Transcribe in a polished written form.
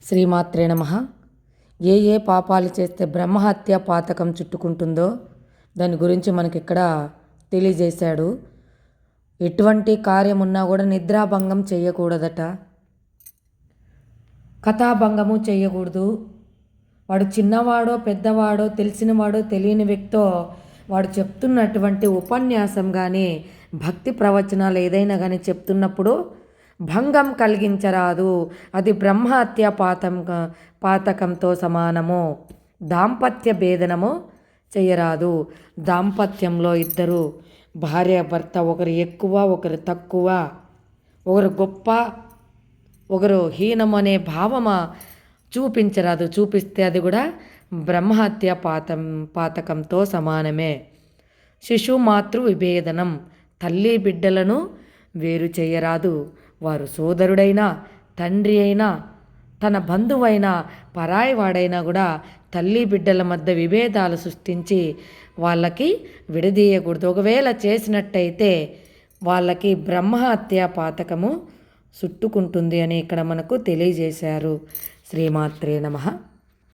శ్రీమాత్రే నమః. ఏ ఏ పాపాలు చేస్తే బ్రహ్మహత్య పాతకం చుట్టుకుంటుందో దాని గురించి మనకి ఇక్కడ తెలియజేశాడు. ఎటువంటి కార్యం ఉన్నా కూడా నిద్రాభంగం చేయకూడదట, కథాభంగము చేయకూడదు. వాడు చిన్నవాడో పెద్దవాడో తెలిసినవాడో తెలియని వ్యక్తో వాడు చెప్తున్నటువంటి ఉపన్యాసం కానీ భక్తి ప్రవచనాలు ఏదైనా కానీ చెప్తున్నప్పుడు భంగం కలిగించరాదు. అది బ్రహ్మహత్య పాతకంతో సమానము. దాంపత్య భేదనము చేయరాదు. దాంపత్యంలో ఇద్దరు భార్యాభర్త ఒకరు ఎక్కువ ఒకరు తక్కువ, ఒకరు గొప్ప ఒకరు హీనం అనే భావమ చూపించరాదు. చూపిస్తే అది కూడా బ్రహ్మహత్య పాతకంతో సమానమే. శిశు మాతృ విభేదనం, తల్లి బిడ్డలను వేరు చేయరాదు. వారు సోదరుడైనా తండ్రి అయినా తన బంధువైనా పరాయి వాడైనా కూడా తల్లి బిడ్డల మధ్య విభేదాలు సృష్టించి వాళ్ళకి విడదీయకూడదు. ఒకవేళ చేసినట్టయితే వాళ్ళకి బ్రహ్మహత్య పాతకము చుట్టుకుంటుంది అని ఇక్కడ మనకు తెలియజేశారు. శ్రీమాత్రే నమః.